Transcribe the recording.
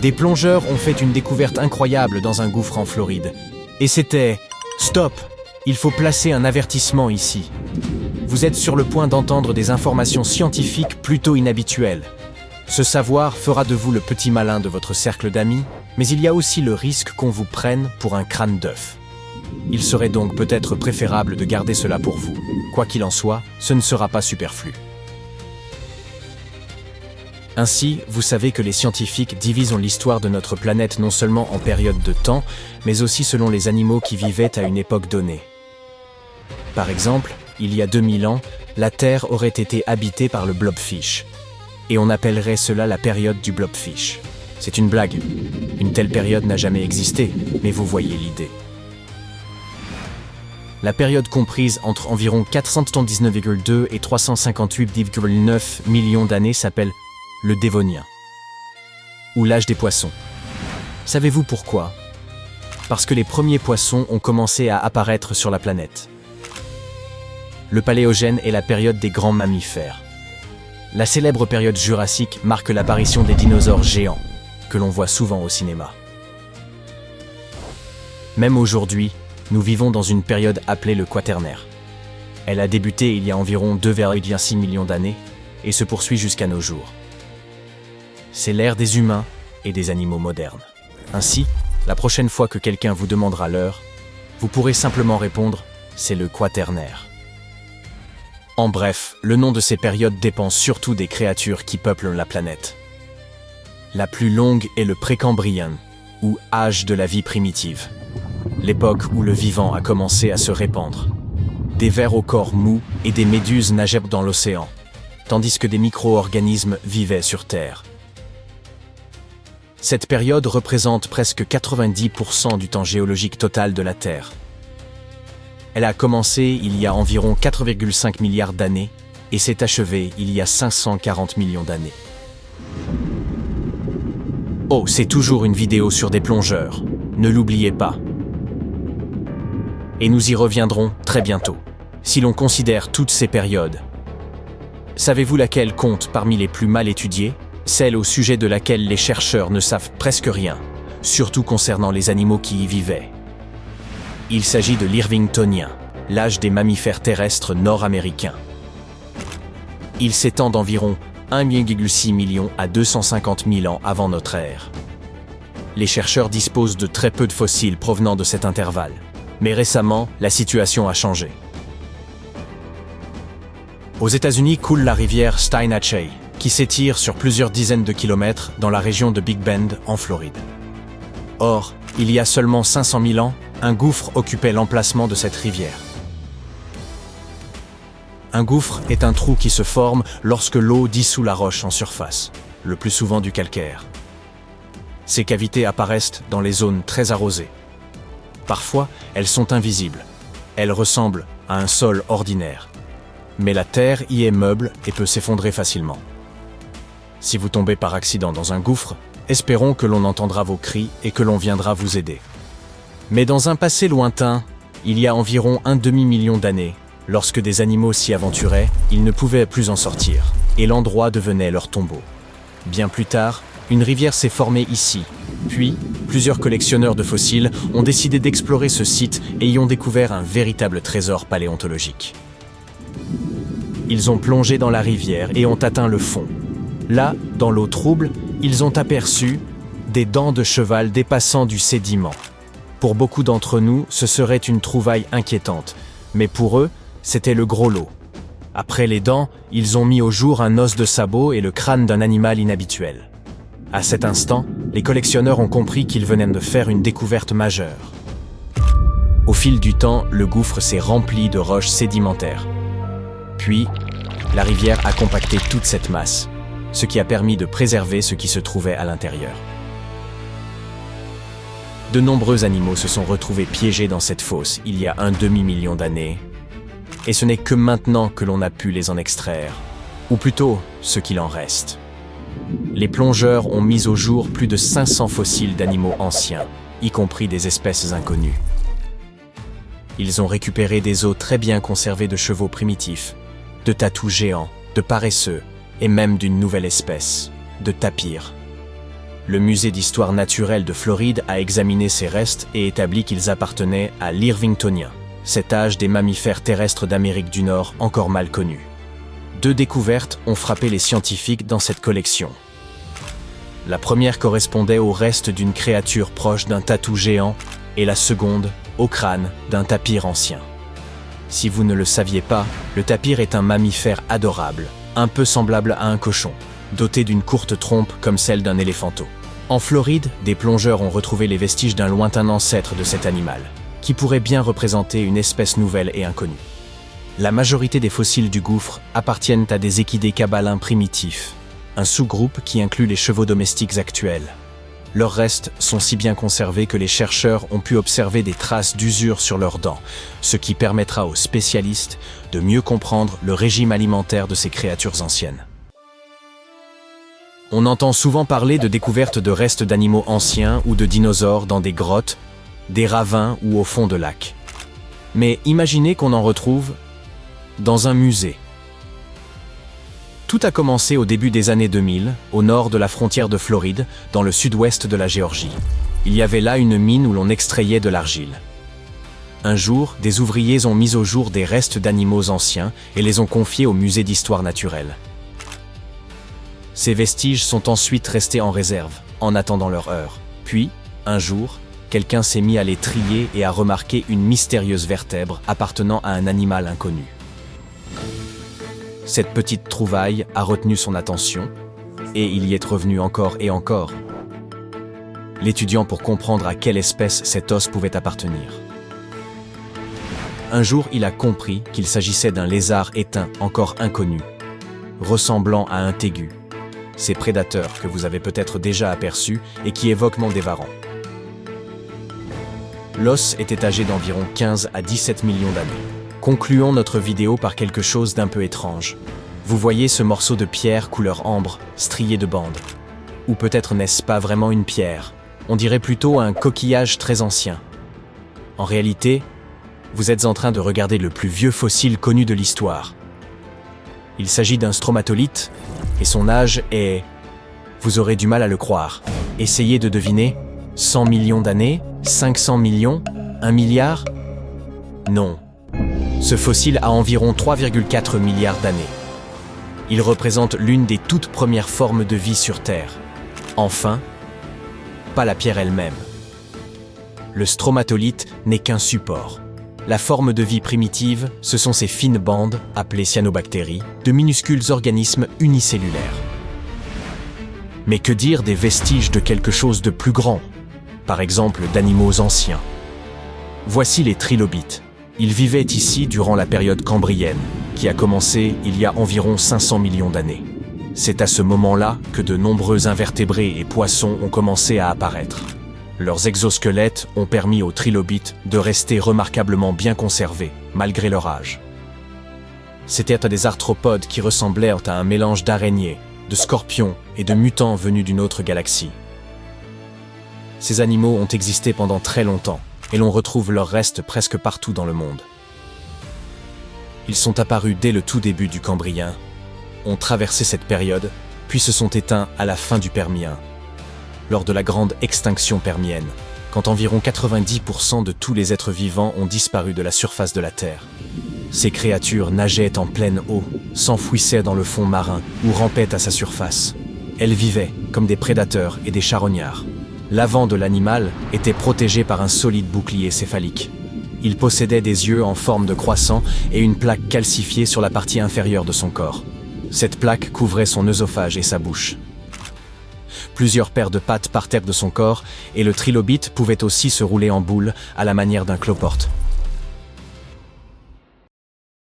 Des plongeurs ont fait une découverte incroyable dans un gouffre en Floride. Et c'était « Stop! Il faut placer un avertissement ici. » Vous êtes sur le point d'entendre des informations scientifiques plutôt inhabituelles. Ce savoir fera de vous le petit malin de votre cercle d'amis, mais il y a aussi le risque qu'on vous prenne pour un crâne d'œuf. Il serait donc peut-être préférable de garder cela pour vous. Quoi qu'il en soit, ce ne sera pas superflu. Ainsi, vous savez que les scientifiques divisent l'histoire de notre planète non seulement en périodes de temps, mais aussi selon les animaux qui vivaient à une époque donnée. Par exemple, il y a 2000 ans, la Terre aurait été habitée par le blobfish. Et on appellerait cela la période du blobfish. C'est une blague. Une telle période n'a jamais existé, mais vous voyez l'idée. La période comprise entre environ 479,2 et 358,9 millions d'années s'appelle le Dévonien, ou l'âge des poissons. Savez-vous pourquoi? Parce que les premiers poissons ont commencé à apparaître sur la planète. Le Paléogène est la période des grands mammifères. La célèbre période jurassique marque l'apparition des dinosaures géants, que l'on voit souvent au cinéma. Même aujourd'hui, nous vivons dans une période appelée le Quaternaire. Elle a débuté il y a environ 2,6 millions d'années et se poursuit jusqu'à nos jours. C'est l'ère des humains et des animaux modernes. Ainsi, la prochaine fois que quelqu'un vous demandera l'heure, vous pourrez simplement répondre « c'est le Quaternaire ». En bref, le nom de ces périodes dépend surtout des créatures qui peuplent la planète. La plus longue est le Précambrien, ou âge de la vie primitive, l'époque où le vivant a commencé à se répandre. Des vers au corps mou et des méduses nageaient dans l'océan, tandis que des micro-organismes vivaient sur Terre. Cette période représente presque 90% du temps géologique total de la Terre. Elle a commencé il y a environ 4,5 milliards d'années et s'est achevée il y a 540 millions d'années. Oh, c'est toujours une vidéo sur des plongeurs, ne l'oubliez pas. Et nous y reviendrons très bientôt, si l'on considère toutes ces périodes. Savez-vous laquelle compte parmi les plus mal étudiées? Celle au sujet de laquelle les chercheurs ne savent presque rien, surtout concernant les animaux qui y vivaient. Il s'agit de l'Irvingtonien, l'âge des mammifères terrestres nord-américains. Il s'étend d'environ 1,6 million à 250 000 ans avant notre ère. Les chercheurs disposent de très peu de fossiles provenant de cet intervalle, mais récemment, la situation a changé. Aux États-Unis coule la rivière Steinhatchee, qui s'étire sur plusieurs dizaines de kilomètres dans la région de Big Bend, en Floride. Or, il y a seulement 500 000 ans, un gouffre occupait l'emplacement de cette rivière. Un gouffre est un trou qui se forme lorsque l'eau dissout la roche en surface, le plus souvent du calcaire. Ces cavités apparaissent dans les zones très arrosées. Parfois, elles sont invisibles. Elles ressemblent à un sol ordinaire. Mais la terre y est meuble et peut s'effondrer facilement. Si vous tombez par accident dans un gouffre, espérons que l'on entendra vos cris et que l'on viendra vous aider. Mais dans un passé lointain, il y a environ un demi-million d'années, lorsque des animaux s'y aventuraient, ils ne pouvaient plus en sortir, et l'endroit devenait leur tombeau. Bien plus tard, une rivière s'est formée ici. Puis, plusieurs collectionneurs de fossiles ont décidé d'explorer ce site et y ont découvert un véritable trésor paléontologique. Ils ont plongé dans la rivière et ont atteint le fond. Là, dans l'eau trouble, ils ont aperçu des dents de cheval dépassant du sédiment. Pour beaucoup d'entre nous, ce serait une trouvaille inquiétante, mais pour eux, c'était le gros lot. Après les dents, ils ont mis au jour un os de sabot et le crâne d'un animal inhabituel. À cet instant, les collectionneurs ont compris qu'ils venaient de faire une découverte majeure. Au fil du temps, le gouffre s'est rempli de roches sédimentaires. Puis, la rivière a compacté toute cette masse, ce qui a permis de préserver ce qui se trouvait à l'intérieur. De nombreux animaux se sont retrouvés piégés dans cette fosse il y a un demi-million d'années, et ce n'est que maintenant que l'on a pu les en extraire, ou plutôt ce qu'il en reste. Les plongeurs ont mis au jour plus de 500 fossiles d'animaux anciens, y compris des espèces inconnues. Ils ont récupéré des os très bien conservés de chevaux primitifs, de tatous géants, de paresseux, et même d'une nouvelle espèce, de tapirs. Le musée d'histoire naturelle de Floride a examiné ces restes et établi qu'ils appartenaient à l'Irvingtonien, cet âge des mammifères terrestres d'Amérique du Nord encore mal connu. 2 découvertes ont frappé les scientifiques dans cette collection. La première correspondait au reste d'une créature proche d'un tatou géant et la seconde au crâne d'un tapir ancien. Si vous ne le saviez pas, le tapir est un mammifère adorable, un peu semblable à un cochon, doté d'une courte trompe comme celle d'un éléphanteau. En Floride, des plongeurs ont retrouvé les vestiges d'un lointain ancêtre de cet animal, qui pourrait bien représenter une espèce nouvelle et inconnue. La majorité des fossiles du gouffre appartiennent à des équidés cabalins primitifs, un sous-groupe qui inclut les chevaux domestiques actuels. Leurs restes sont si bien conservés que les chercheurs ont pu observer des traces d'usure sur leurs dents, ce qui permettra aux spécialistes de mieux comprendre le régime alimentaire de ces créatures anciennes. On entend souvent parler de découvertes de restes d'animaux anciens ou de dinosaures dans des grottes, des ravins ou au fond de lacs. Mais imaginez qu'on en retrouve dans un musée. Tout a commencé au début des années 2000, au nord de la frontière de Floride, dans le sud-ouest de la Géorgie. Il y avait là une mine où l'on extrayait de l'argile. Un jour, des ouvriers ont mis au jour des restes d'animaux anciens et les ont confiés au musée d'histoire naturelle. Ces vestiges sont ensuite restés en réserve, en attendant leur heure. Puis, un jour, quelqu'un s'est mis à les trier et a remarqué une mystérieuse vertèbre appartenant à un animal inconnu. Cette petite trouvaille a retenu son attention, et il y est revenu encore et encore, l'étudiant pour comprendre à quelle espèce cet os pouvait appartenir. Un jour, il a compris qu'il s'agissait d'un lézard éteint encore inconnu, ressemblant à un tégu, ces prédateurs que vous avez peut-être déjà aperçus et qui évoquent Mandévaran. L'os était âgé d'environ 15 à 17 millions d'années. Concluons notre vidéo par quelque chose d'un peu étrange. Vous voyez ce morceau de pierre couleur ambre, strié de bandes. Ou peut-être n'est-ce pas vraiment une pierre? On dirait plutôt un coquillage très ancien. En réalité, vous êtes en train de regarder le plus vieux fossile connu de l'histoire. Il s'agit d'un stromatolithe, et son âge est... Vous aurez du mal à le croire. Essayez de deviner. 100 millions d'années? 500 millions? 1 milliard? Non. Ce fossile a environ 3,4 milliards d'années. Il représente l'une des toutes premières formes de vie sur Terre. Enfin, pas la pierre elle-même. Le stromatolithe n'est qu'un support. La forme de vie primitive, ce sont ces fines bandes, appelées cyanobactéries, de minuscules organismes unicellulaires. Mais que dire des vestiges de quelque chose de plus grand, par exemple d'animaux anciens? Voici les trilobites. Ils vivaient ici durant la période cambrienne, qui a commencé il y a environ 500 millions d'années. C'est à ce moment-là que de nombreux invertébrés et poissons ont commencé à apparaître. Leurs exosquelettes ont permis aux trilobites de rester remarquablement bien conservés, malgré leur âge. C'étaient des arthropodes qui ressemblaient à un mélange d'araignées, de scorpions et de mutants venus d'une autre galaxie. Ces animaux ont existé pendant très longtemps, et l'on retrouve leurs restes presque partout dans le monde. Ils sont apparus dès le tout début du Cambrien, ont traversé cette période, puis se sont éteints à la fin du Permien, lors de la grande extinction permienne, quand environ 90% de tous les êtres vivants ont disparu de la surface de la Terre. Ces créatures nageaient en pleine eau, s'enfouissaient dans le fond marin ou rampaient à sa surface. Elles vivaient comme des prédateurs et des charognards. L'avant de l'animal était protégé par un solide bouclier céphalique. Il possédait des yeux en forme de croissant et une plaque calcifiée sur la partie inférieure de son corps. Cette plaque couvrait son œsophage et sa bouche. Plusieurs paires de pattes partèrent de son corps et le trilobite pouvait aussi se rouler en boule à la manière d'un cloporte.